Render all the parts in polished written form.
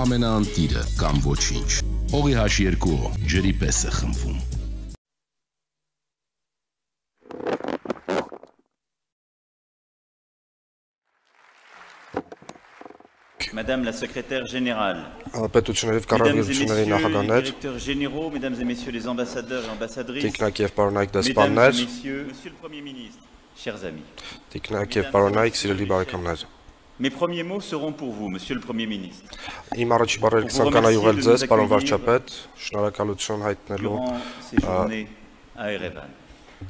ամենաանտիրը կամ ոչինչ։ Օղի H2O ջրի պես է խմվում։ Madame la secrétaire générale, Պետությունների Mesdames et կառավարությունների Messieurs les նախագահներ, directeurs généraux, Mesdames et Messieurs les ambassadeurs et ambassadrices, տիկնակ եւ պարոնայք Mesdames et դեսպաններ, Messieurs, Monsieur le Premier ministre, chers amis. տիկնակ եւ պարոնայք, սիրելի բարեկամներ։ Mes premiers mots seront pour vous, Monsieur le Premier ministre, Իմ առաջի բառերը կցանկանա յուղել ձեզ, պարոն վարչապետ, շնորհակալություն հայտնելու durant ces journées à Erevan.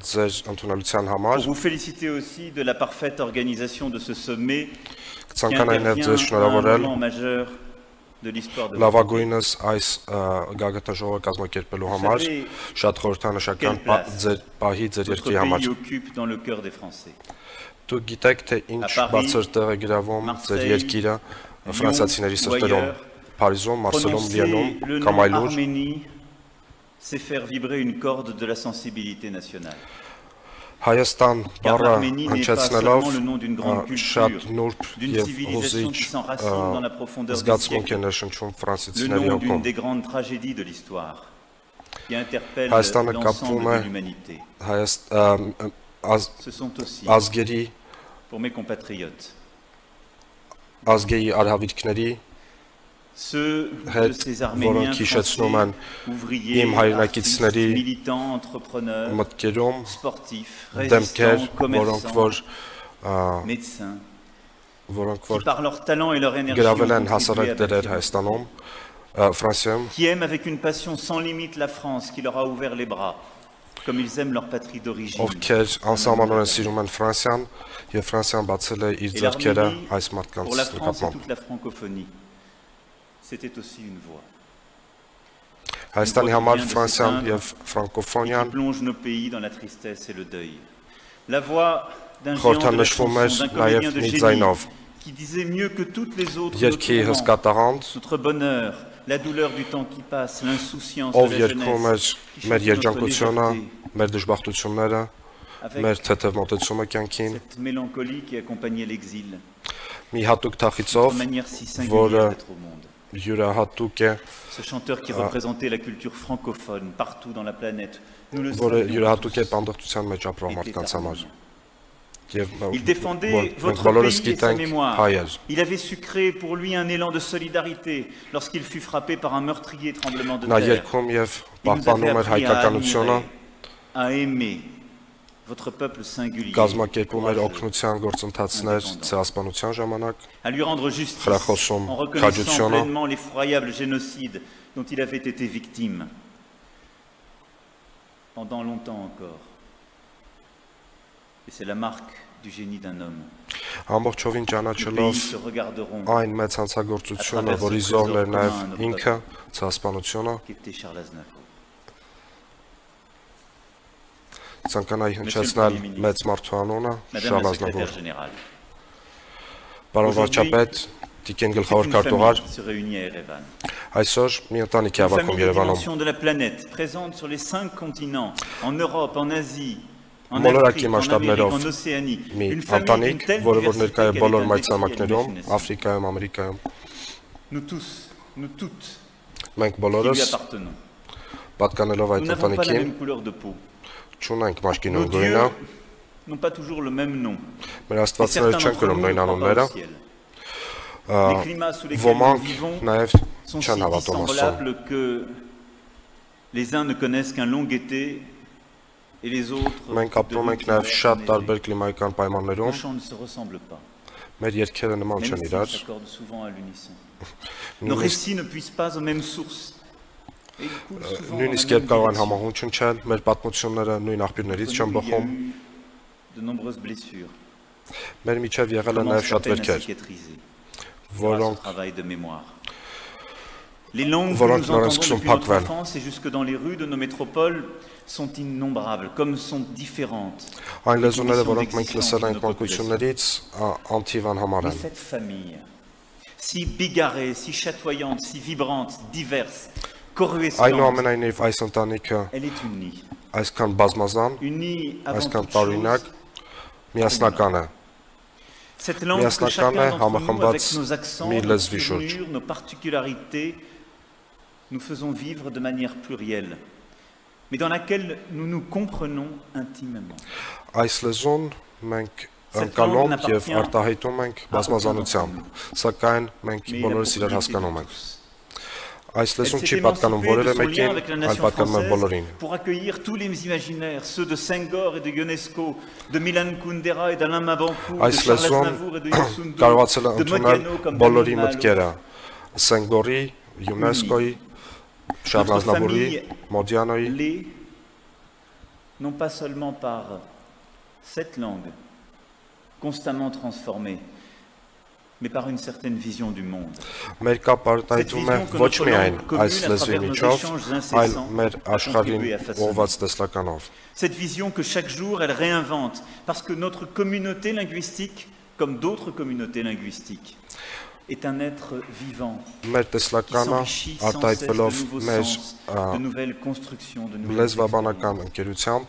ձեր ընդունելության համար։ Pour vous féliciter aussi de la parfaite organisation de ce sommet qui Կցանկանայի նաեւ intervient ձեզ à un շնորհավորել moment majeur de l'histoire de votre pays. լավագույնս այս գագաթաժողովը կազմակերպելու համար, շատ խորհրդանշական ձեր պահի ձեր Votre երկրի համար։ pays occupe dans le cœur des Français. Դուք գիտեք, թե ինչ բացր տեղ է գրավում ձեր երկիրը ֆրանսիացիների սրտերում, Փարիզում, Մարսելում, Prononcer Լիոնում le կամ nom այլուր։ Arménie, c'est faire vibrer une corde de la sensibilité nationale. Հայաստան Car բառը l'Arménie n'est pas հնչեցնելով seulement le nom d'une grande շատ culture, նուրբ d'une եւ civilisation հուզիչ qui s'enracine dans la profondeur des զգացմունք է siècles, ներշնչում le ֆրանսիացիների nom d'une հոգում։ des grandes tragédies de l'histoire, qui interpelle Հայաստանը կապվում l'ensemble է de l'humanité. Ce sont aussi, ազգերի pour mes compatriotes, ազգերի արհավիրքների ceux de հետ, ces Arméniens որոնք հիշեցնում français, են ouvriers, իմ artistes, հայրենակիցների militants, entrepreneurs, մտքերում sportifs, դեմքեր, résistants, որոնք commerçants, որ médecins, որոնք qui որ par leur talent et leur énergie գրավել ont են contribué հասարակ à դերեր bâtir notre Հայաստանում, Ֆրանսիայում, qui aiment avec une passion sans limite la France, qui leur a ouvert les bras, comme ils aiment leur patrie d'origine. ովքեր անսահմանորեն սիրում են Ֆրանսիան եւ Ֆրանսիան բացել է իր Et ձեռքերը l'Arménie, այս pour մարդկանց la France et նկատմամբ։ toute la francophonie, c'était aussi une voix Հայաստանի համար Ֆրանսիան եւ ֆրանկոֆոնիան qui plonge nos pays dans la tristesse et le deuil. La voix d'un géant de la խորհրդանշվում էր chanson, d'un նաեւ comédien de մի génie, ձայնով։ qui disait mieux que toutes les autres Երկի notre հսկա tourment, տաղանդ, notre bonheur, la douleur du temps qui passe, l'insouciance ով de la երկում jeunesse, էր qui մեր chante notre երջանկությունը, légèreté, մեր դժբախտությունները, avec մեր թեթև մոտեցումը կյանքին, cette mélancolie qui accompagnait l'exil, մի հատուկ notre թախիցով, manière si որը singulière d'être au monde. յուրահատուկ է, Ce chanteur qui représentait la culture francophone partout dans la planète, nous le որը savions յուրահատուկ է tous, բանդղտության մեջ ապրող était մարդկանց համար։ arménien. Եվ Il défendait մենք votre բոլորս pays et sa գիտենք mémoire. հայեր։ Il avait su créer pour lui un élan de solidarité lorsqu'il fut frappé par un meurtrier tremblement de Նա terre. երկում եւ Il nous avait պահպանում էր appris à հայկականությունը, admirer, à aimer votre peuple singulier, կազմակերպում էր courageux, օգնության գործընթացներ ցեղասպանության ժամանակ, à lui rendre justice Խրախոսում en reconnaissant քաջությունը, pleinement l'effroyable génocide dont il avait été victime pendant longtemps encore. Et c'est la marque du génie d'un homme. ամբողջովին Les ճանաչելով pays se regarderont այն մեծ հանցագործությունը, որի զոհն էր նաեւ ինքը, ցեղասպանությունը, qui était Charles Aznavour. ցանկանայի հնչեցնել մեծ մարդու անունը, Madame Շարլ la Ազնավուր։ secrétaire générale, Պարոն վարչապետ, Տիկին c'est գլխավոր une քարտուղար, famille qui se réunit à Erevan. այսօր մի ընտանիք է Une հավաքում famille des Երևանում։ dimensions de la planète, présente sur les 5 continents, en Europe, en Asie, en Մոլորակի Afrique, en Amérique, մասշտաբներով en Océanie. մի Une famille ընտանիք, d'une telle որը որ diversité ներկա է qu'elle բոլոր est մայրցամաքներում, indécrire l'imagination. Աֆրիկայում, Ամերիկայում։ Nous tous, nous toutes, Մենք qui lui բոլորս appartenons. պատկանելով Nous այդ n'avons pas la ընտանիքին, même couleur de peau. չունենք Nos մաշկինու dieux գույնը, n'ont pas toujours le même nom. մեր Et աստվածները certains չեն d'entre կրում nous նույն ne croient անունները, pas au ciel. Les climats sous lesquels nous ոմանք vivons նաև sont չեն si հավատում Աստծուն։ dissemblables que les uns ne connaissent qu'un long été et les autres Մենք ապրում de ենք նաև շատ l'hiver. տարբեր կլիմայական Nos պայմաններում, chants ne se ressemblent pas, մեր երգերը նման même չեն s'ils իրար, s'accordent souvent à l'unisson. Nos նույնիսկ récits ne puissent pas aux mêmes sources. Et ils coulent souvent dans la նույնիսկ même երբ կարող են direction. համահունչ հնչել, մեր պատմությունները նույն աղբյուրներից չեն Entre nous, il y a բխում, eu de nombreuses blessures. մեր միջև եղել են Commence նաև à շատ peine à վերքեր, cicatriser grâce au որոնք travail de mémoire. Les langues que Որոնք nous entendons նորից depuis notre փակվել։ enfance et jusque dans les rues de nos métropoles sont innombrables, comme sont différentes. այն լեզուները, conditions որոնք մենք լսել ենք d'existence de nos մանկություններից, անթիվ անհամար Mais են։ cette famille, si bigarrée, si chatoyante, si vibrante, diverse, coruscante, Այնուամենայնիվ այս ընտանիքը elle est unie. այսքան բազմազան, Unie avant այսքան toute տարօրինակ, chose, միասնական է։ Cette langue que chacun d'entre nous, avec nos accents, nos tournures, nos particularités, nous faisons vivre de manière plurielle, mais dans laquelle nous nous comprenons intimement. Այս լեզուն մենք ընկալում եւ արտահայտում ենք բազմազանությամբ, սակայն մենք բոլորս իրար հասկանում ենք։ Այս լեզուն չի պատկանում որևէ մեկին, այլ պատկանում է բոլորին։ Pour accueillir tous les imaginaires, ceux de Senghor et de Ionesco, de Milan Kundera et d'Alain Mabanckou, de Charles Aznavour et de Youssou N'Dour, de Modiano comme բոլորի մտքերը, Senghor-ի, Ionesco-ի, Charles Aznavour-ի, Modiano-ի, non pas seulement par cette langue constamment transformée, mais par une certaine vision du monde. Մեր կապարտայթում է ոչ միայն այս լեզվի միջով, այլ մեր աշխարհին ուղղված տեսլականով։ Cette vision que chaque jour elle réinvente, parce que notre communauté linguistique, comme d'autres communautés linguistiques, est un être vivant qui s'enrichit sans cesse de nouveaux sens, de nouvelles constructions, de nouvelles expériences.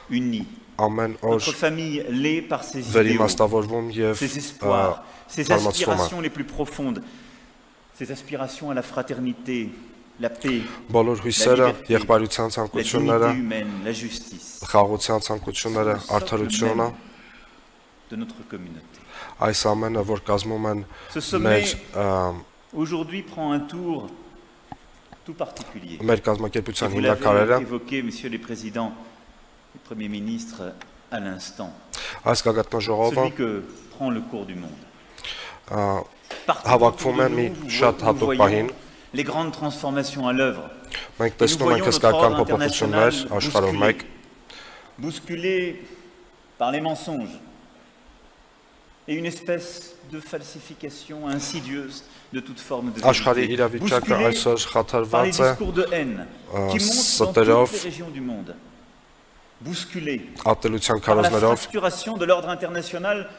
Unis. Notre famille l'est par ses idéaux, ses espoirs, ses aspirations les plus profondes, ses aspirations à la fraternité, la paix, la liberté, la dignité humaine, la justice. De notre communauté. Ce sommet aujourd'hui prend un tour tout particulier. Vous l'avez évoqué, Monsieur le Président, le Premier ministre, à l'instant. Celui que prend le cours du monde. Partout nous voyons les grandes transformations à l'œuvre. Nous voyons notre ordre international bousculé par les mensonges et une espèce de falsification insidieuse de toute forme de vérité, bousculé par les discours de haine qui montent dans toutes les régions du monde, bousculé par la fracturation de l'ordre international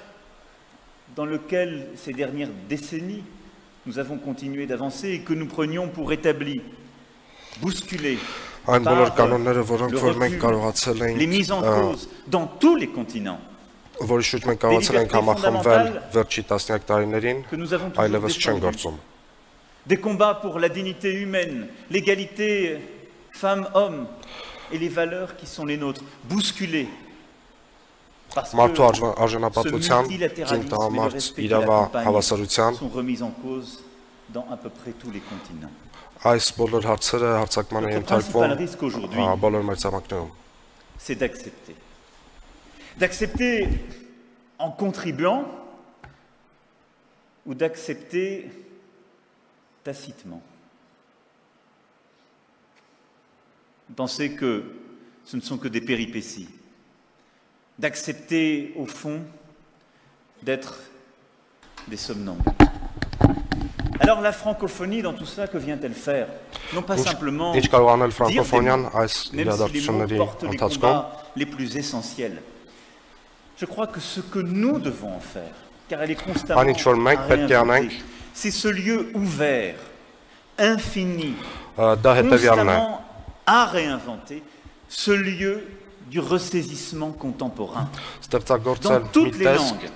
dans lequel ces dernières décennies nous avons continué d'avancer et que nous prenions pour établi, bousculé par le recul, les mises en cause dans tous les continents. Որի շուրջ մենք կարողացել ենք համախմբվել վերջի տասնյակ տարիներին, այլևս չեն գործում։ Des combats pour la dignité humaine, l'égalité femmes-hommes et les valeurs qui sont les nôtres, bousculés parce que ce multilatéralisme et le respect qui l'accompagne sont remis en cause dans à peu près tous les continents. Notre principal risque aujourd'hui, c'est d'accepter. D'accepter en contribuant ou d'accepter tacitement. Penser que ce ne sont que des péripéties. D'accepter, au fond, d'être des somnambules. Alors la francophonie, dans tout ça, que vient-elle faire? Non pas simplement dire des mots, même si les mots portent les combats les plus essentiels. Je crois que ce que nous devons en faire, car elle est constamment à réinventer, c'est ce lieu ouvert, infini, constamment à réinventer, ce lieu du ressaisissement contemporain. Dans toutes les langues,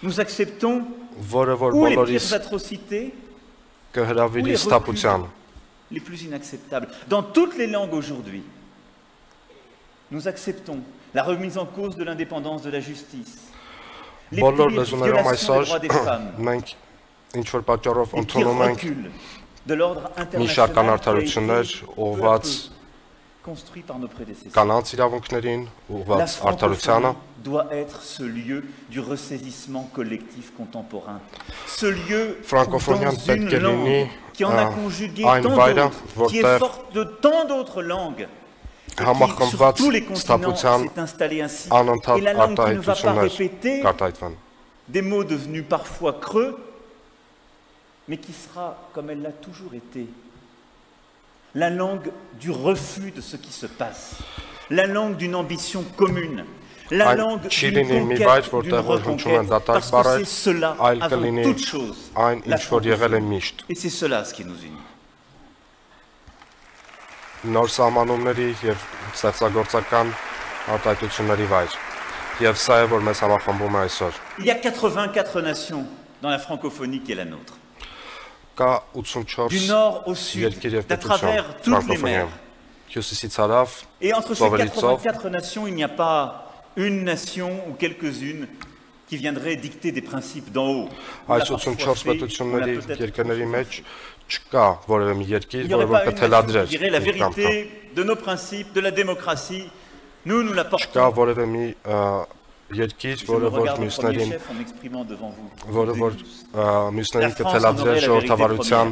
nous acceptons ou les pires atrocités, ou les reculs les plus inacceptables. Dans toutes les langues aujourd'hui, nous acceptons la remise en cause de l'indépendance de la justice, les pires violations des droits des femmes, les pires reculs de l'ordre international construit par nos prédécesseurs. La francophonie doit être ce lieu du ressaisissement collectif contemporain, ce lieu dans une langue qui en a conjugué tant d'autres, qui est forte de tant d'autres langues, et qui sur tous les continents s'est installée ainsi. Et la langue qui ne va pas répéter des mots devenus parfois creux, mais qui sera, comme elle l'a toujours été, la langue du refus de ce qui se passe, la langue d'une ambition commune, la langue d'une conquête, d'une reconquête, parce que c'est cela, avant toute chose, la francophonie. Et c'est cela ce qui nous unit. Նոր սահմանումների և ստեղծագործական արտահայտությունների վայր։ Եվ սա է, որ մեզ համախմբում է այսօր։ Il y a 84 nations dans la francophonie qui est la nôtre. Կա 84 Du nord au sud, d'à travers toutes les mers. Et entre ces 84 nations, il n'y a pas une nation ou quelques-unes qui viendraient dicter des principes d'en haut. Այս 84 պետությունների երկրների մեջ չկա որևէ մի երկիր, որը որ կթելադրեր։ Je dirais la vérité de nos principes, de la démocratie, nous la portons. Չկա որևէ մի երկիր, որը որ մյուսներին կթելադրեր ժողովրդավարության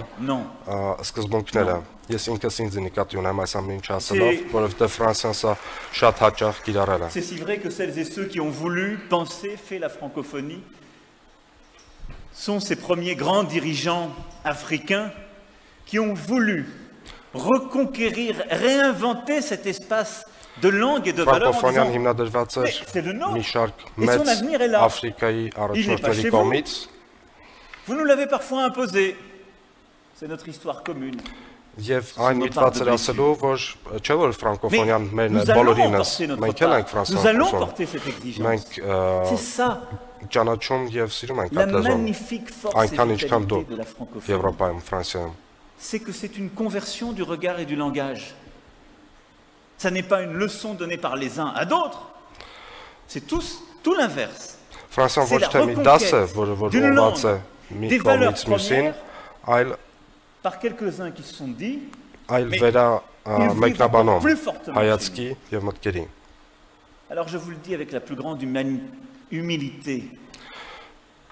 սկզբունքները։ Ես ինքս ինձ նկատի ունեմ այս ամեն ինչը ասելով, որովհետև Ֆրանսիան սա շատ հաճախ կիրառել է։ C'est si vrai que celles et ceux qui ont voulu penser, fait la francophonie, sont ces premiers grands dirigeants africains qui ont voulu reconquérir, réinventer cet espace de langue et de valeur en disant c'est le nôtre et son avenir est là. Il n'est pas chez vous. Vous nous l'avez parfois imposé. C'est notre histoire commune. Եվ այն միտված էր ասելու, որ չէ որ ֆրանկոֆոնիան մերն է բոլորինս, մենք էլ ենք ֆրանսիան խոսում, մենք ճանաչում և սիրում ենք այդ լեզուն, այնքան ինչքան դու Եվրոպայում, Ֆրանսիայում։ C'est que c'est une conversion du regard et du langage. Ça n'est pas une leçon donnée par les uns à d'autres. C'est tout l'inverse. Ֆրանսիան ոչ թե մի դաս է, որը որ ուղղված է մի կողմից մյուսին, այլ par quelques-uns qui se sont dit, alors je vous le dis avec la plus grande humilité,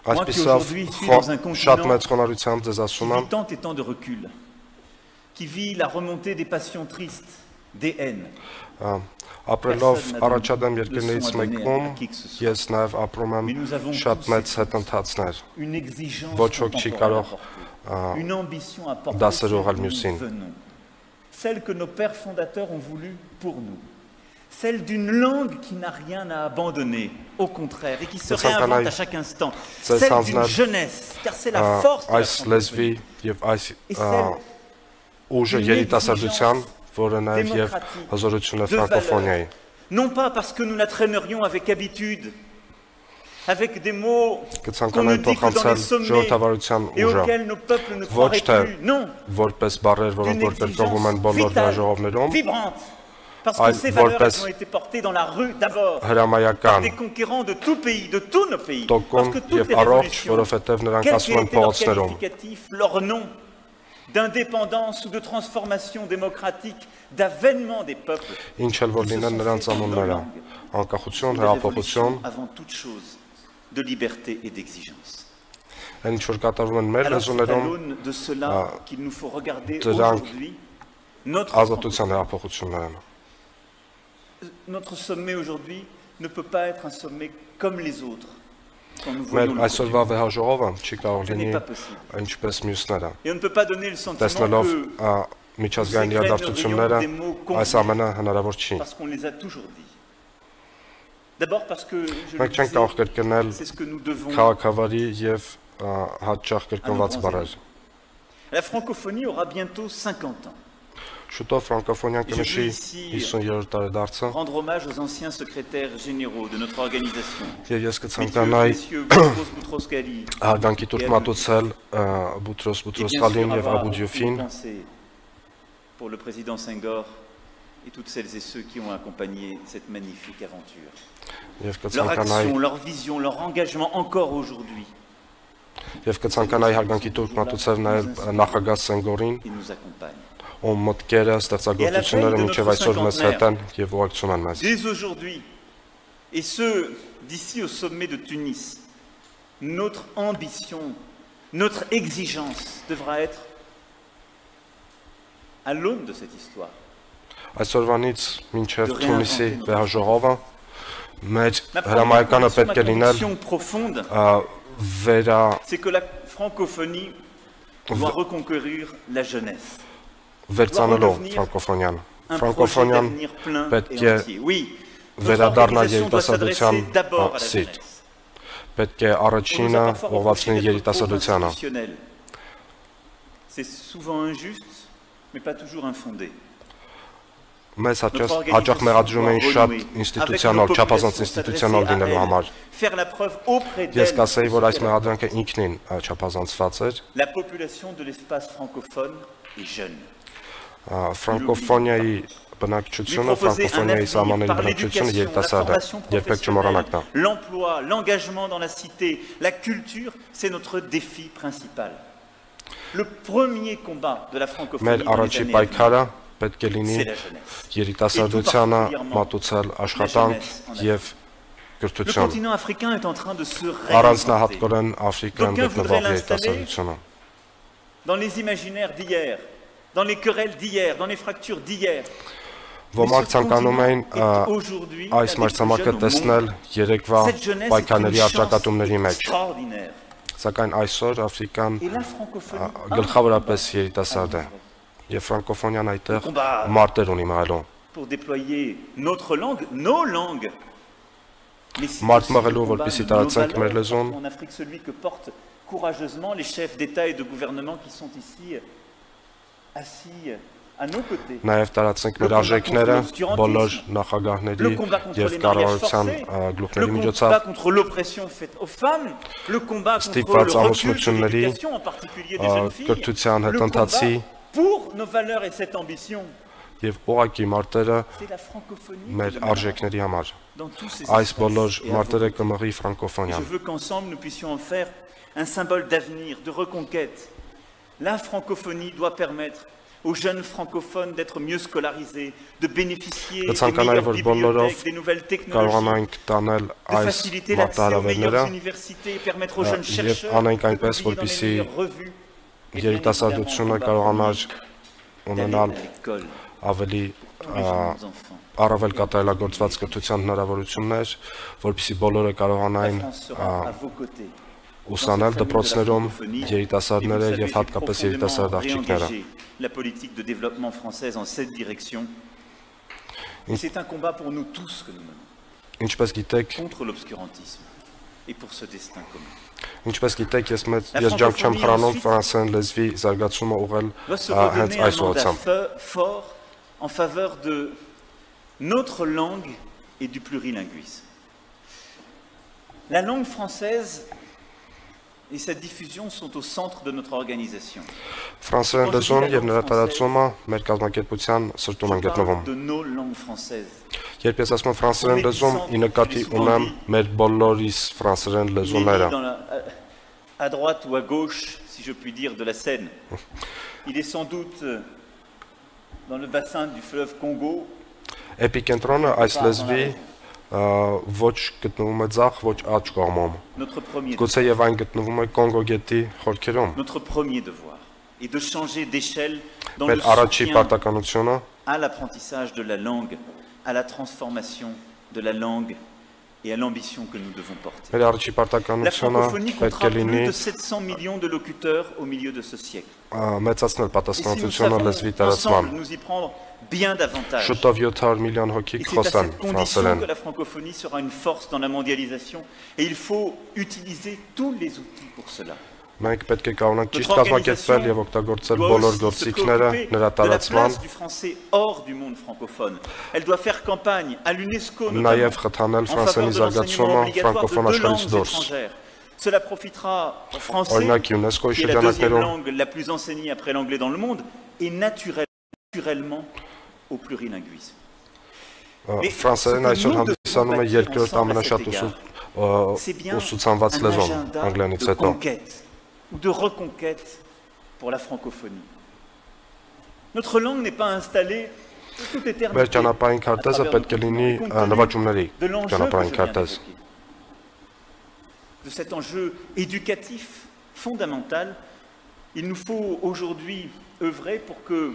moi qui aujourd'hui suis dans un continent qui vit tant et tant de recul, qui vit la remontée des passions tristes, des haines. Ապրելով առաջադեմ երկրներից մեկում, ես նաև ապրում եմ շատ մեծ հետընթացներ, ոչ ոք չի կարող դասերով ալ մյուսին։ Celle que nos pères fondateurs ont voulu pour nous. Celle d'une langue qui n'a rien à abandonner, au contraire, et qui se réinvente à chaque instant. Celle d'une jeunesse, car c'est la force de la francophonie. Et celle d'une exigence démocratique, non pas parce que nous la traînerions avec habitude, avec des mots qu'on nous dit que dans les sommets et auxquels nos peuples ne croiraient plus. Non, d'une exigence vitale, vibrante, parce que ces valeurs ont été portées dans la rue d'abord, par des conquérants de tout pays, de tous nos pays, parce que toutes les révolutions, quel qu'ait été leur qualificatif, leur nom, d'indépendance ou de transformation démocratique, d'avènement des peuples, qui se sont faits dans nos langues, avant toute chose, de liberté et d'exigence. Alors c'est à l'aune de cela qu'il nous faut regarder aujourd'hui notre sommet aujourd'hui ne peut pas être un sommet comme les autres. Մեր այսօրվա վեհաժողովը չի կարող լինի ինչպես մյուսները։ Et on ne peut pas donner le sentiment que միջազգային իրադարձությունները այս ամենը հնարավոր չի։ Parce qu'on les a toujours dit. D'abord parce que մենք չենք կարող կրկնել քաղաքավարի եւ հաճախ կրկնված բառեր։ La francophonie aura bientôt 50 ans. Շուտով ֆրանկոֆոնիան կնշի 50-րդ տարեդարձը։ Rendre hommage aux anciens secrétaires généraux de notre organisation. Եվ ես կցանկանայի հարգանքի տուրք մատուցել Բուտրոս Բուտրոսկալին եւ Աբու Դիոֆին։ Pour le président Senghor et toutes celles et ceux qui ont accompagné cette magnifique aventure. Leur action, leur vision, leur engagement encore aujourd'hui. Եվ կցանկանայի հարգանքի տուրք մատուցել նաեւ նախագահ Սենգորին։ Il nous accompagne. Ում մտքերը ստեղծագործությունները մինչև այսօր մեզ հետ են եւ ուղեկցում են մեզ։ Dès aujourd'hui, et ce d'ici au sommet de Tunis, notre ambition, notre exigence devra être à l'aune de cette histoire. Այսօրվանից մինչև Թունիսի վեհաժողովը մեր հրամայականը պետք է լինել c'est que la francophonie doit reconquérir la jeunesse. Վերցանելով ֆրանկոֆոնիան։ Ֆրանկոֆոնիան պետք է վերադառնա երիտասարդության սիրտ։ Պետք է առաջինը ուղղվածնի երիտասարդությանը։ C'est souvent injuste, mais pas toujours infondé. մեզ հաճախ մեղադրում էին շատ ինստիտուցիոնալ, չափազանց ինստիտուցիոնալ լինելու համար։ Ես կասեի, որ այս մեղադրանքը ինքնին չափազանցված էր։ Ֆրանկոֆոնիայի բնակչությունը, ֆրանկոֆոնիայի սահմանների բնակչությունը երիտասարդ է, երբեք չմոռանաք դա։ L'emploi, l'engagement dans la cité, la culture, c'est notre défi principal. Le premier combat de la francophonie Մեր առաջի պայքարը պետք է լինի երիտասարդությանը մատուցել աշխատանք եւ կրթություն։ Առանձնահատկորեն Աֆրիկայում գտնվող երիտասարդությունը։ Dans les imaginaires d'hier, dans les querelles d'hier, dans les fractures d'hier. Ոմանք ցանկանում էին այս մրցանակը տեսնել երեկվա պայքարների առճակատումների մեջ։ Սակայն այսօր Աֆրիկան գլխավորապես երիտասարդ է եւ ֆրանկոֆոնիան այդտեղ մարտեր ունի մղելու։ Մարտ մղելու, որպեսզի տարածենք մեր լեզուն։ Courageusement les chefs d'État et de gouvernement qui sont ici assis à nos côtés. Նաև տարածենք մեր արժեքները բոլոր նախագահների եւ կառավարության գլուխների միջոցով։ Contre l'oppression faite aux femmes, le combat contre ստիպված ամուսնությունների, en particulier des jeunes filles, կրթության հետընթացի pour nos valeurs et cette ambition. Եվ ուղղակի մարտերը մեր արժեքների համար։ Այս բոլոր մարտերը կմղի ֆրանկոֆոնիան։ Je veux qu'ensemble nous puissions en faire un symbole d'avenir, de reconquête. La francophonie doit permettre aux jeunes francophones d'être mieux scolarisés, de bénéficier des meilleures bibliothèques, des nouvelles technologies, de faciliter l'accès aux meilleures universités et permettre aux jeunes chercheurs de publier dans les meilleures revues et bien évidemment ունենալ ավելի առավել կատարելագործված կրթության հնարավորություններ, որպեսզի բոլորը կարողանային ուսանել դպրոցներում երիտասարդները եւ հատկապես երիտասարդ աղջիկները։ La politique de développement française en cette direction. C'est un combat pour nous tous que nous menons. Ինչպես գիտեք, contre l'obscurantisme et pour ce destin commun. Ինչպես գիտեք, ես ջանք չեմ խրանում ֆրանսերեն լեզվի զարգացումը ուղղել հենց այս ուղղությամբ։ Fort en faveur de notre langue et du plurilinguisme. La langue française et sa diffusion sont au centre de notre organisation. Ֆրանսերեն լեզուն եւ նրա տարածումը մեր կազմակերպության սրտում են գտնվում։ De nos langues françaises. Երբ ես ասում եմ ֆրանսերեն լեզուն, ի նկատի ունեմ մեր բոլորիս ֆրանսերեն լեզուները։ À droite ou à gauche, si je puis dire, de la Seine. Il est sans doute dans le bassin du fleuve Congo. Էպիկենտրոնը այս լեզվի ոչ գտնվում է ձախ, ոչ աջ կողմում։ Գուցե եւ այն գտնվում է Կոնգո գետի խորքերում։ Notre premier devoir est de changer d'échelle dans le soutien à l'apprentissage de la langue, à la transformation de la langue et à l'ambition que nous devons porter. La francophonie comptera plus de 700 millions de locuteurs au milieu de ce siècle. Et si nous savons ensemble nous y prendre bien davantage, et c'est à cette condition que la francophonie sera une force dans la mondialisation, et il faut utiliser tous les outils pour cela. Մենք պետք է կարողանանք ճիշտ կազմակերպվել եւ օգտագործել բոլոր գործիքները նրա տարածման։ Նաեւ խթանել ֆրանսերենի զարգացումը ֆրանկոֆոն աշխարհից դուրս։ Cela profitera aux Français, qui est la deuxième langue la plus enseignée après l'anglais dans le monde, et naturellement au plurilinguisme. Ֆրանսերեն այսօր հանդիսանում է երկրորդ ամենաշատ ուսուցանված լեզուն անգլերենից հետո։ Ou de reconquête pour la francophonie. Notre langue n'est pas installée toute éternité. Մեր ճանապարհային քարտեզը պետք է լինի նվաճումների ճանապարհային քարտեզ։ De cet enjeu éducatif fondamental, il nous faut aujourd'hui œuvrer pour que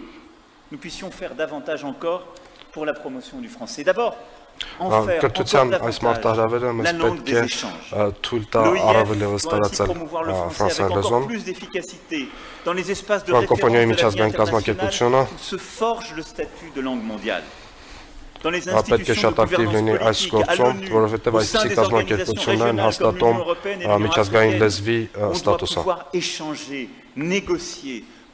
nous puissions faire davantage encore pour la promotion du français. D'abord, en faire կրթության այս մարտահրավերը մեզ պետք է թույլ տա առավել ևս տարածել ֆրանսերեն լեզուն։ Ֆրանկոֆոնիայի միջազգային կազմակերպությունը պետք է շատ ակտիվ լինի այս գործում, որովհետև այսպիսի կազմակերպություններ են հաստատում միջազգային լեզվի ստատուսը։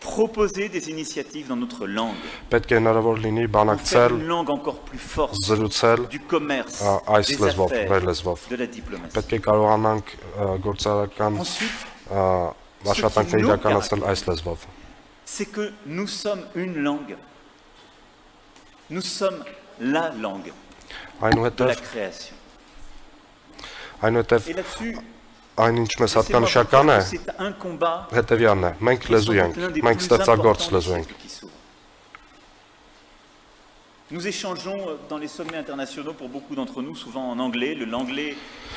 proposer des initiatives dans notre langue. Պետք է հնարավոր լինի Pour faire բանակցել, une langue encore plus forte զրուցել du commerce, այս des լեզվով, affaires, մեր լեզվով։ de la diplomatie. Պետք է կարողանանք գործարարական Ensuite, աշխատանքներ իրականացնել այս լեզվով։ c'est que nous sommes une langue. Nous sommes la langue de la création. Այնուհետև Et là-dessus, այն ինչ մեզ հատկանշական է, c'est un combat հետևյալն է, մենք լեզու ենք, մենք ստեղծագործ լեզու ենք։ qui s'ouvre. Nous échangeons dans les sommets internationaux pour beaucoup d'entre nous, souvent en anglais. L'anglais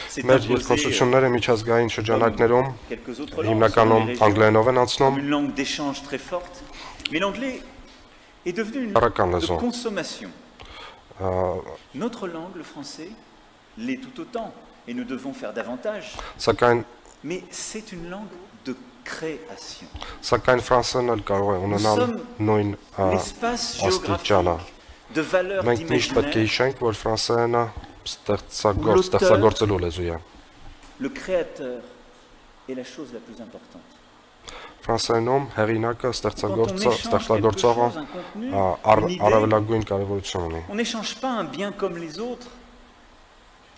s'est Մեր imposé երկխոսությունները միջազգային շրջանակներում quelques autres langues, հիմնականում անգլերենով են անցնում, une langue d'échange très forte. Mais l'anglais est devenu une Arakan langue de lezon. consommation. Notre langue, le français, l'est tout autant. Et nous devons faire davantage. սակայն Mais c'est une langue de création. Սակայն ֆրանսերն էլ կարող է ունենալ նույն L'espace աստիճանը։ géographique de valeur Մենք միշտ պետք է d'imaginaire, հիշենք, որ ֆրանսերենը ստեղծագործելու լեզու է։ le créateur est la chose la plus importante. Ֆրանսերենում հեղինակը, Quand on échange quelque ստեղծագործողը chose, un contenu, une idée, առավելագույն կարևորություն ունի։ on n'échange pas un bien comme les autres.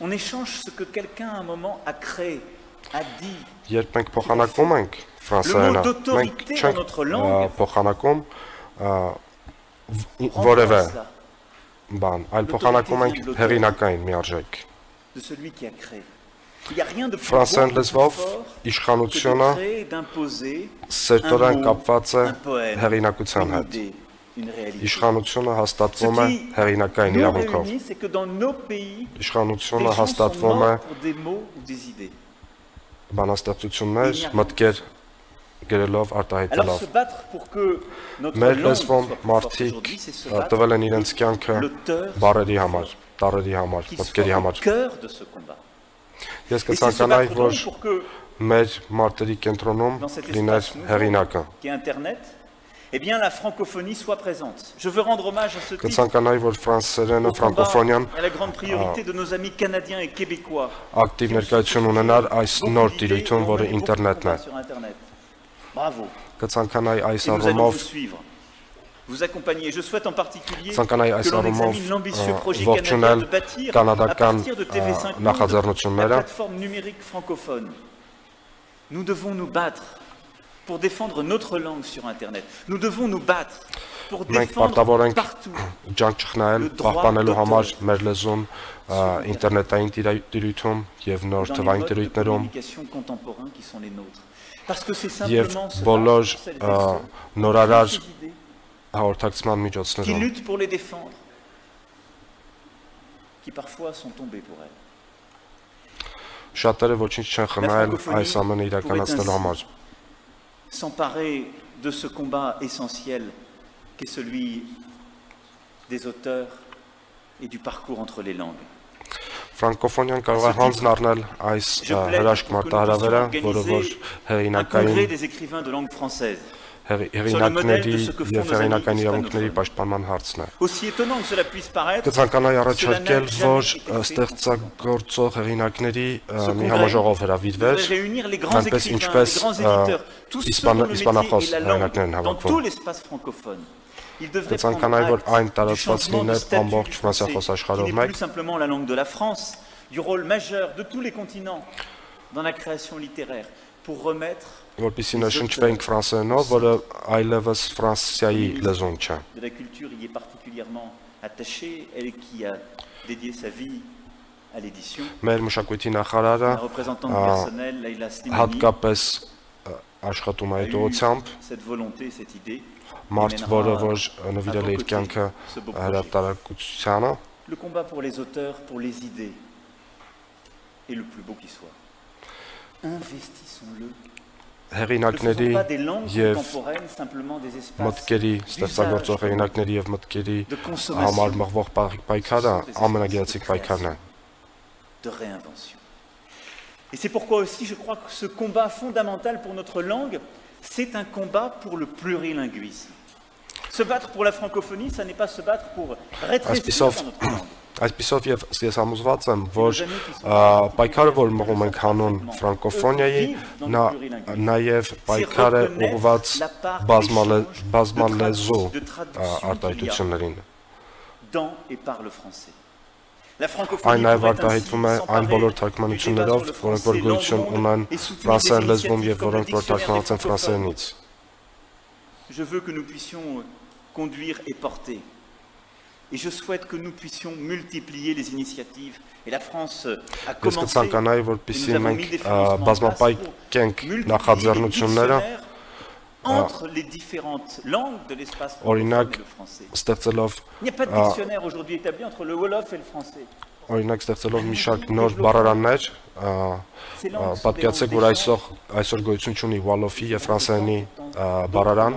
On échange ce que quelqu'un à un moment a créé, a dit. Երբ մենք փոխանակում ենք ֆրանսերենը, մենք չենք փոխանակում որևէ բան, այլ փոխանակում ենք հեղինակային միարժեք։ De celui qui a créé. Il n'y a rien de plus Ֆրանսերեն beau, de plus լեզվով fort que իշխանությունը de créer, d'imposer սերտորեն un կապված է mot, un poème, հեղինակության une հետ։ idée, une réalité. Իշխանությունը Ce հաստատվում է qui հեղինակային nous իրավունքով։ réunit, c'est que dans nos pays, des Իշխանությունը gens sont հաստատվում է morts pour des mots ou des idées. բանաստեղծություններ, մտքեր գրելով, Alors արտահայտելով։ se battre pour que notre Մեր langue լեզվում soit plus forte մարդիկ aujourd'hui, c'est se battre տվել են իրենց կյանքը l'auteur բառերի համար, տառերի համար, qui մտքերի soit au համար։ cœur de ce combat. Ես Et c'est se կցանկանայի, battre որ donc pour que մեր մարտերի կենտրոնում dans cet լիներ espace nouveau հեղինակը։ qui est Internet, eh bien la francophonie soit présente. Je veux rendre hommage à ce titre Կցանկանայի, որ ֆրանսերենը, au combat ֆրանկոֆոնիան à la grande priorité de nos amis canadiens et québécois. ակտիվ ներկայություն ունենար այս նոր տիրույթում, որը Beaucoup ինտերնետն է։ sur Internet. Bravo. Կցանկանայի այս Et nous allons առումով, vous suivre, vous accompagner. Je souhaite en particulier ցանկանայի այս que l'on առումով examine l'ambitieux projet ողջունել canadien de bâtir à կանադական partir de TV5 Monde, la նախաձեռնությունները։ plateforme numérique francophone. Nous devons nous battre pour défendre notre langue sur Internet. Nous devons nous battre pour Մենք défendre պարտավոր ենք partout ջանք չխնայել, պահպանելու համար մեր լեզուն ինտերնետային տիրույթում եւ նոր dans les թվային modes de տիրույթներում communication contemporains qui sont les nôtres. Parce que c'est եւ simplement se բոլոր battre pour celles et ceux նորարար qui ont ces idées, հաղորդակցման qui միջոցներում luttent pour les défendre, qui parfois sont tombés pour elles. շատերը ոչինչ չեն խնայել այս ամենը իրականացնելու համար։ S'emparer de ce combat essentiel qu'est celui des auteurs et du parcours entre les langues. Ֆրանկոֆոնիան կարող է հանձն առնել այս հրաշք մարտահրավերը, որը որ Un հեղինակային congrès des écrivains de langue française. հեղինակների եւ հեղինակային իրավունքների պաշտպանման հարցն է։ Aussi étonnant que cela puisse paraître, Կցանկանայի առաջարկել, որ ստեղծագործող հեղինակների մի համաժողով հրավիրվեր, devrait réunir les grands այնպես écrivains, ինչպես les grands éditeurs, tous ceux dont le métier իսպանախոս est la langue, հեղինակներն dans հավաքվում։ tout l'espace francophone. Il devrait prendre Կցանկանայի, որ այն acte du տարածված changement de լիներ statut ամբողջ du ֆրանսիախոս français, աշխարհով qui n'est մեկ, plus simplement la langue de la France, du rôle majeur de tous les continents dans la création littéraire, pour remettre որպեսզի նշնչվենք ֆրանսերենով, որը այլևս Ֆրանսիայի լեզուն չէ։ de la culture y est particulièrement attachée, elle qui a dédié sa vie à l'édition. Մեր մշակույթի նախարարը La représentante du personnel, Leïla Slimani, հատկապես աշխատում է a այդ eu ուղղությամբ, cette volonté, cette idée. մարդ, որը որ նվիրել է իր կյանքը հրատարակությանը, Le combat pour les auteurs, pour les idées, est le plus beau qui soit. Investissons-le. Ne հեղինակների faisons pas des langues եւ contemporaines simplement des espaces մտքերի, ստեղծագործող հեղինակների եւ մտքերի de համար consommation, մղվող պայքարը ամենագեղեցիկ պայքարն է։ de réinvention. Et c'est pourquoi aussi je crois que ce combat fondamental pour notre langue, c'est un combat pour le plurilinguisme. Se battre pour la francophonie, ça n'est pas se battre pour rétrécir Այսպիսով notre langue. Այսպիսով ես համոզված եմ, որ պայքարը, որ մղում ենք հանուն ֆրանկոֆոնիայի, նաև պայքար է ուղղված բազմալեզու արտահայտություններին։ Այն նաև արտահայտվում է այն բոլոր թարգմանություններով, որոնք որ գոյություն ունեն ֆրանսերեն լեզվում և որոնք որ թարգմանված են ֆրանսերենից։ Je veux que nous puissions conduire et porter. Et je souhaite que nous puissions multiplier les initiatives. Et la France a commencé. Entre les différentes langues de l'espace francophone et le français. Il n'y a pas de dictionnaire aujourd'hui établi entre le Wolof et le français. Օրինակ ստեղծելով մի շարք նոր բառարաններ, պատկերացրեք, որ այսօր գոյություն չունի Wolof-ի եւ ֆրանսերենի բառարան։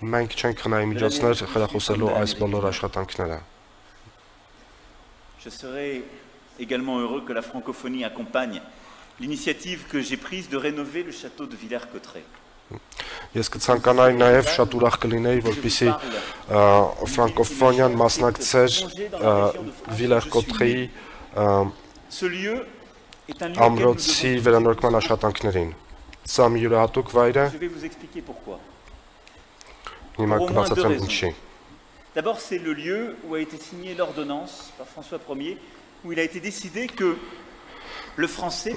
Մենք չենք խնայի միջոցներ խրախուսելու այս բոլոր աշխատանքները։ Je serais également heureux que la francophonie accompagne l'initiative que j'ai prise de rénover le château de Villers-Cotterêts. Ես կցանկանայի նաև շատ ուրախ կլինեի, որպեսզի ֆրանկոֆոնիան մասնակցեր Վիլեր-Կոտրեի ամրոցի վերանորոգման աշխատանքներին։ Սա մի յուրահատուկ վայր է։ Հիմա կբացատրեմ ինչի։ D'abord, c'est le lieu où a été signée l'ordonnance par François Ier, où il a été décidé que le français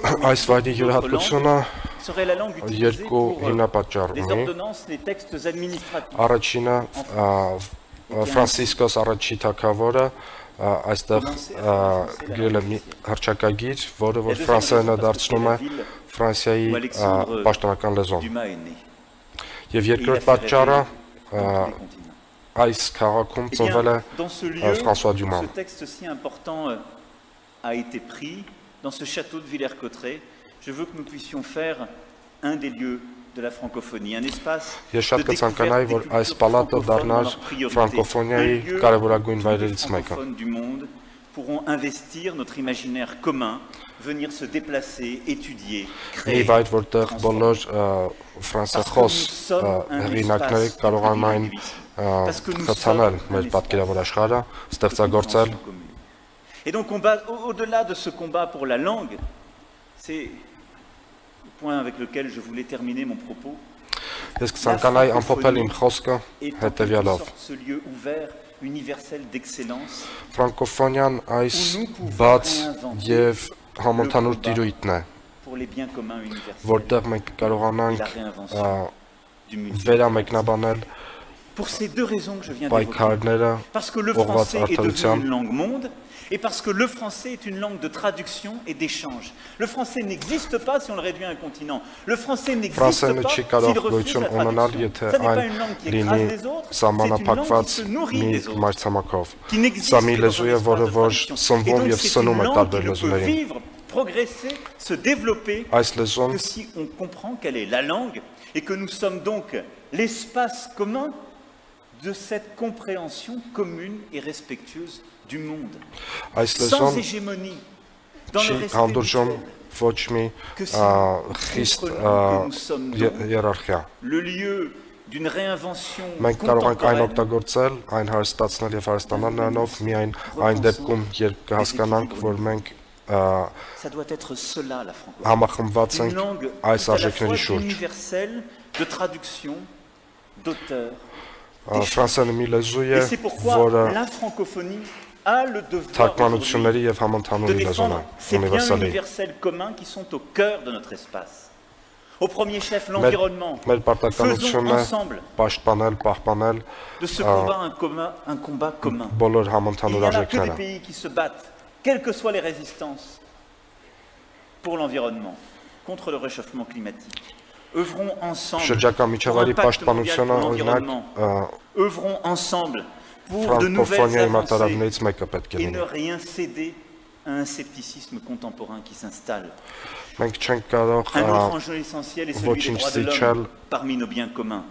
serait la langue utilisée pour les ordonnances, les textes administratifs. Առաջինը Ֆրանցիսկոս առաջի թագավորը այստեղ գրել է մի հռչակագիր, որը որ ֆրանսերենը դարձնում է Ֆրանսիայի պաշտոնական լեզուն։ Եվ երկրորդ պատճառը այս քաղաքում ծնվել է Ֆրանսուଆ Դյուման։ Ce texte si important a été pris dans ce château de Villers-Cotterêts. Je veux que nous puissions faire un des lieux de la francophonie, un espace de francophones du monde pourront investir notre imaginaire commun, venir se déplacer, étudier, créer, transformer. Parce que nous sommes un espace. Et donc, au-delà de ce combat pour la langue, c'est le point avec lequel je voulais terminer mon propos. La francophonie est en quelque sorte ce lieu ouvert, universel d'excellence, où nous pouvons réinventer le combat pour les biens communs universels et la réinvention du multiculturalisme. Pour ces deux raisons que je viens d'évoquer, parce que le français est devenu une langue monde, et parce que le français est une langue de traduction et d'échange. Le français n'existe pas si on le réduit à un continent. Le français n'existe pas s'il refuse la traduction. Ce n'est pas une langue qui écrase les autres, c'est une langue qui se nourrit des autres, qui n'existe que dans un espace de traduction. Et donc c'est une langue qui ne peut vivre, progresser, se développer, que si on comprend quelle est la langue, et que nous sommes donc l'espace commun de cette compréhension commune et respectueuse du monde, sans hégémonie, dans le respect que c'est contre nous que nous sommes le lieu d'une réinvention contemporaine, ça doit être cela la francophonie, une langue à la fois universelle, de traduction, d'auteur. Et c'est pourquoi la francophonie a le devoir de défendre ces biens universels communs qui sont au cœur de notre espace. Au premier chef, l'environnement. Faisons ensemble de ce combat un combat commun. Il n'y a que des pays qui se battent, quelles que soient les résistances, pour l'environnement, contre le réchauffement climatique. Œuvrons ensemble pour un pacte mondial pour l'environnement. Œuvrons ensemble pour de nouvelles avancées et ne rien céder à un scepticisme contemporain qui s'installe. Un autre enjeu essentiel est celui des droits de l'homme parmi nos biens communs,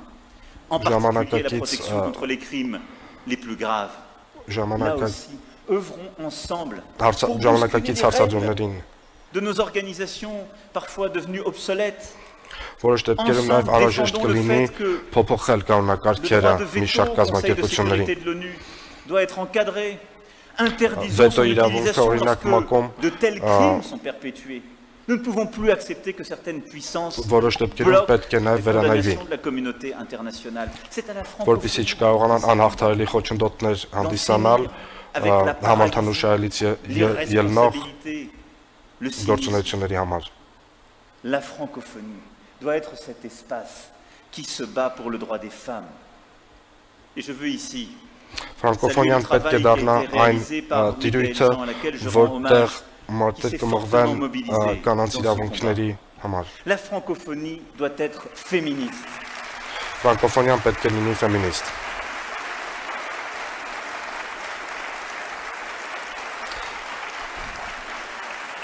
en particulier la protection contre les crimes les plus graves. Là aussi, œuvrons ensemble pour bousculer les règles de nos organisations parfois devenues obsolètes. Որոշ դեպքերում նաև անհրաժեշտ կլինի փոփոխել կանոնակարգերը մի շարք կազմակերպությունների։ doit être encadré. Interdisons son utilisation lorsque de tels crimes sont perpétués. Nous ne pouvons plus accepter que certaines puissances bloquent la condamnation de la communauté internationale. C'est à la francophonie. La francophonie doit être cet espace qui se bat pour le droit des femmes. Et je veux ici saluer le travail qui a été réalisé par Michael Jean, à laquelle je rends hommage, qui s'est fortement mobilisé dans ce combat. La francophonie doit être féministe.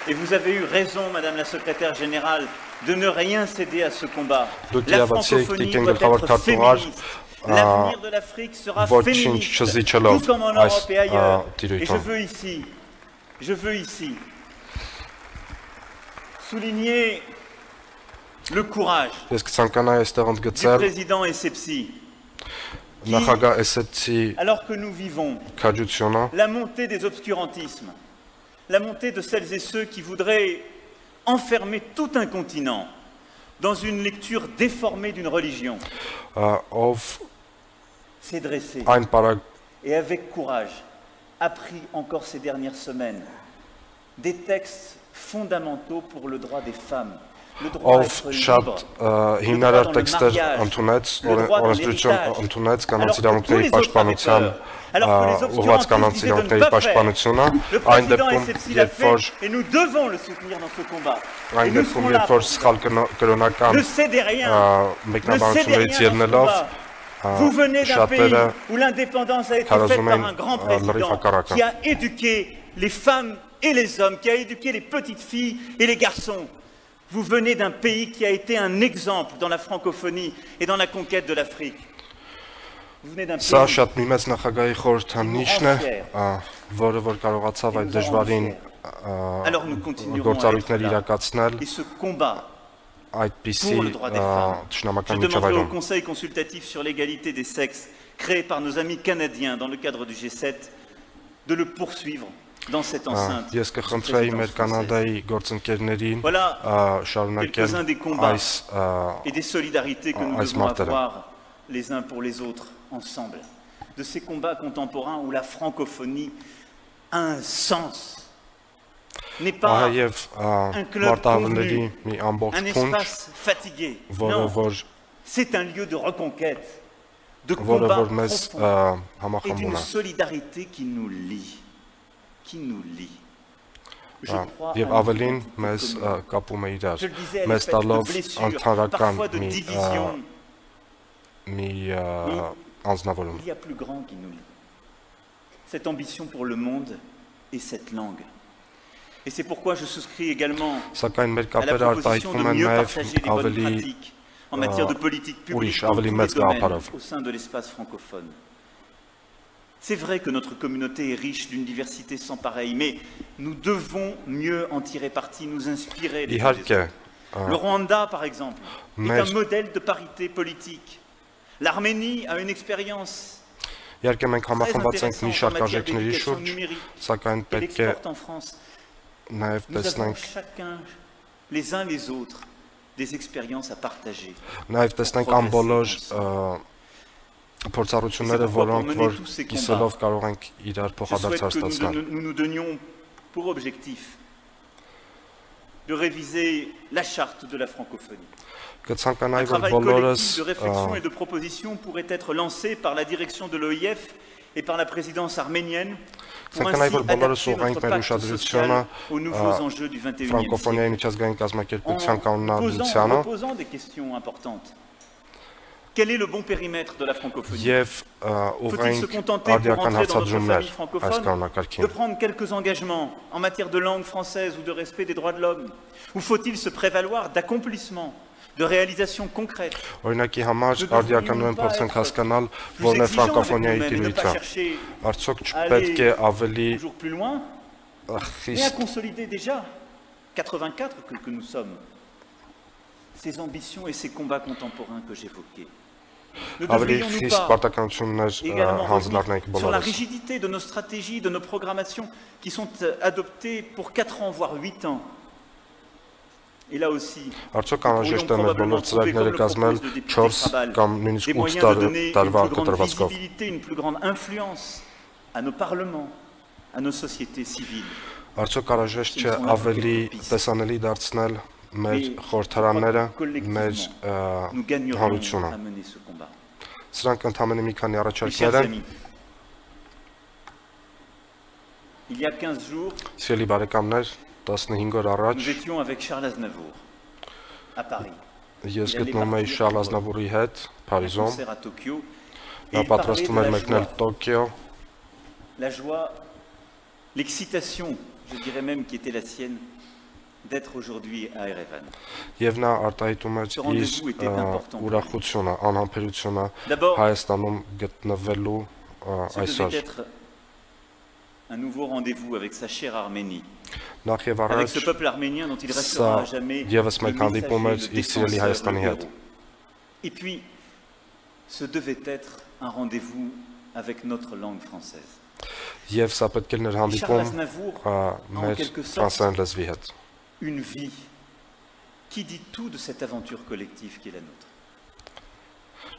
Et vous avez eu raison, Madame la Secrétaire Générale, de ne rien céder à ce combat. La francophonie doit être féministe. L'avenir de l'Afrique sera féministe, tout comme en Europe et ailleurs. Et je veux ici souligner le courage du président Essebsi, qui, alors que nous vivons la montée des obscurantismes, la montée de celles et ceux qui voudraient enfermer tout un continent dans une lecture déformée d'une religion, s'est dressé et avec courage a pris encore ces dernières semaines des textes fondamentaux pour le droit des femmes, le droit d'être libre, le droit dans le mariage, le droit de l'héritage, alors que tous les autres avaient peur, alors que les obscurantistes disaient de ne pas faire. Le président Essebsi l'a fait et nous devons le soutenir dans ce combat. Et nous serons là. Ne cédez rien, ne cédez rien dans ce combat. Vous venez d'un pays où l'indépendance a été faite par un grand président qui a éduqué les femmes et les hommes, qui a éduqué les petites filles et les garçons. Vous venez d'un pays qui a été un exemple dans la francophonie et dans la conquête de l'Afrique. Vous venez d'un pays qui nous rend fiers. Alors nous continuerons à être là. Et ce combat pour le droit des femmes. Je demanderai au Conseil consultatif sur l'égalité des sexes, créé par nos amis canadiens dans le cadre du G7, de le poursuivre dans cette enceinte. Voilà quelques-uns des combats et des solidarités que nous devons avoir les uns pour les autres ensemble. De ces combats contemporains où la francophonie a un sens. N'est pas un club convenu, un espace fatigué. Non, c'est un lieu de reconquête, de combat profond et d'une solidarité qui nous lie. Qui nous lie. Je crois à je le disais, elle est faite de blessures, parfois de divisions. Il y a plus grand qui nous lie. Cette ambition pour le monde et cette langue. Et c'est pourquoi je souscris également à la proposition de mieux partager les bonnes pratiques en matière de politique publique dans tous les domaines au sein de l'espace francophone. C'est vrai que notre communauté est riche d'une diversité sans pareille, mais nous devons mieux en tirer parti, nous inspirer les uns des autres. Le Rwanda, par exemple, est un modèle de parité politique. L'Arménie a une expérience très intéressante en matière d'éducation numérique et l'exporte en France. Nous avons chacun, les uns les autres, des expériences à partager. Je souhaite que nous nous donnions pour objectif de réviser la charte de la francophonie. Un travail collectif de réflexion et de proposition pourrait être lancé par la direction de l'OIF et par la présidence arménienne pour ainsi adapter notre pacte social aux nouveaux enjeux du XXIe siècle. En posant des questions importantes. Quel est le bon périmètre de la francophonie? Faut-il se contenter pour entrer dans notre famille francophone de prendre quelques engagements en matière de langue française ou de respect des droits de l'homme? Ou faut-il se prévaloir d'accomplissements, de réalisations concrètes? Nous devrions pas être plus exigeants avec nous-mêmes et ne pas chercher à aller toujours plus loin, mais à consolider déjà 84 que nous sommes. Ces ambitions et ces combats contemporains que j'évoquais. Ավելի խիստ պարտականություններ հանձնարարենք sur la բոլորս։ rigidité de nos stratégies, de nos programmations qui sont adoptées pour 4 ans, voire 8 ans. Et là aussi, Արդյոք անհրաժեշտ է մեր բոլոր ծրագրերը կազմել 4 կամ նույնիսկ 8 տարվա կտրվածքով։ une plus grande influence à nos parlements, à nos sociétés civiles. Արդյոք անհրաժեշտ չէ ավելի տեսանելի դարձնել մեր խորհրդարանները, մեր հանրությունը։ Սրանք ընդհանրապես մի քանի առաջարկներ են։ Il y a 15 jours, Սիրելի բարեկամներ, 15 օր առաջ nous étions avec Charles Aznavour à Paris. Ես գտնում էի Շարլ Ազնավուրի հետ Փարիզում։ Concert à Tokyo. Նա պատրաստում էր մեկնել Տոկիո։ La joie, l'excitation, je dirais même qui était la sienne, d'être aujourd'hui à Erevan. Եվ նա արտահայտում էր իր ուրախությունը, անհամբերությունը Հայաստանում գտնվելու այսօր։ Un nouveau rendez-vous avec sa chère Arménie. Նախ եւ Avec առաջ ce peuple arménien dont il restera à jamais եւս մեկ հանդիպում էր իր սիրելի Հայաստանի հետ։ Et puis, ce devait être un rendez-vous avec notre langue française. Եվ սա պետք էր հանդիպում մեր ֆրանսերեն լեզվի հետ։ Une vie qui dit tout de cette aventure collective qui est la nôtre.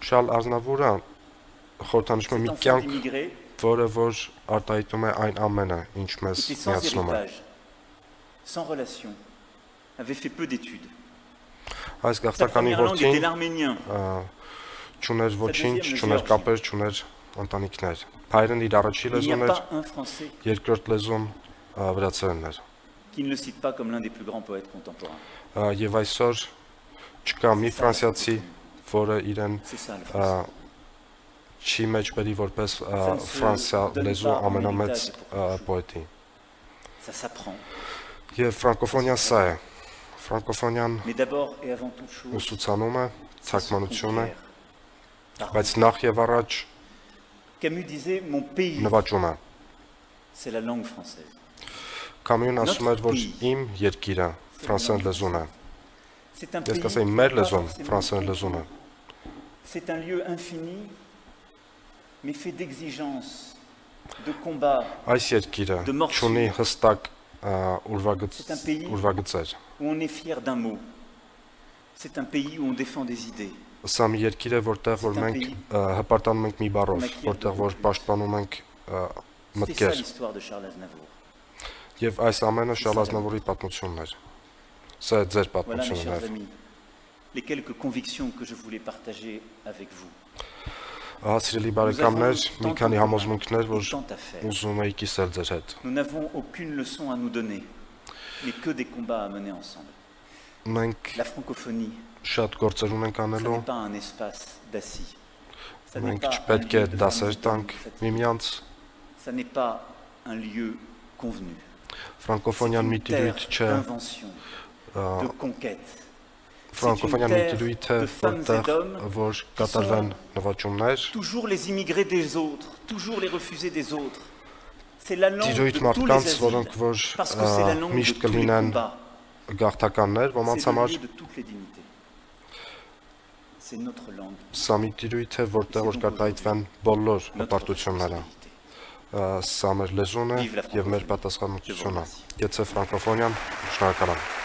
Շարլ Ազնավուրը խորհրդանշում է մի կյանք, որը որ արտահայտում է այն ամենը, ինչ մեզ միացնում է։ Sans relation, avait fait peu d'études. Այս գաղթականի որդին չուներ ոչինչ, չուներ կապեր, չուներ ընտանիքներ։ Հայերեն իր առաջին լեզուն էր, երկրորդ լեզուն վրացերենն էր։ Qui ne le cite pas comme l'un des plus grands poètes contemporains. Եվ այսօր չկա մի ֆրանսիացի, որը իրեն չի մեջբերի որպես Ֆրանսիա լեզու ամենամեծ պոետի։ Ça s'apprend. Եվ ֆրանկոֆոնիան սա է։ Ֆրանկոֆոնիան Mais d'abord et avant toute chose, ուսուցանում է, թարգմանություն է, բայց նախ եւ առաջ Camus disait mon pays, նվաճում է։ c'est la langue française. Կամյուն ասում էր, որ իմ երկիրը ֆրանսերեն լեզուն է։ C'est un Ես pays. կասեի մեր լեզուն, ֆրանսերեն լեզուն է։ C'est un lieu infini, mais fait d'exigences, de combats. Այս երկիրը ունի հստակ ուրվագծեր։ Où on est fier d'un mot. C'est un pays où on défend des idées. Սա մի երկիր է, որտեղ որ մենք հպարտանում ենք մի բառով, որտեղ որ պաշտպանում ենք C'est ça մտքեր։ l'histoire de Charles Aznavour. Եվ այս ամենը Շարլ Ազնավուրի պատմությունն էր։ Սա է ձեր Voilà, mes պատմությունն chers է։ amis, les quelques convictions que je voulais partager avec vous. Սիրելի բարեկամներ, մի քանի համոզմունքներ, որ Tant à faire. ուզում էի կիսել ձեր հետ։ Nous n'avons aucune leçon à nous donner, mais que des combats à mener ensemble. Մենք La francophonie, շատ գործեր ունենք ce անելու, n'est pas un espace d'assis. Ça n'est մենք pas un չպետք է lieu de դասեր famille տանք fatiguée. միմյանց։ Ça n'est pas un lieu convenu. Ֆրանկոֆոնիան մի տիրույթ չէ, d'invention, de conquête. ֆրանկոֆոնիան մի տիրույթ է, որտեղ որ կատարվեն նվաճումներ, Toujours les immigrés des autres, toujours les refusés des autres. C'est la langue de տիրույթ tous les մարդկանց, asiles, որոնք որ parce que c'est la langue de միշտ tous les կլինեն combats. գաղթականներ, ոմանց C'est le համար lieu de toutes les dignités. C'est notre langue, սա մի տիրույթ է, որտեղ որ կարտահայտվեն բոլոր notre հպարտությունները։ responsabilité. Սա մեր լեզուն է եւ մեր պատասխանատվությունը։ Գեցե ֆրանկոֆոնիան, շնորհակալ եմ։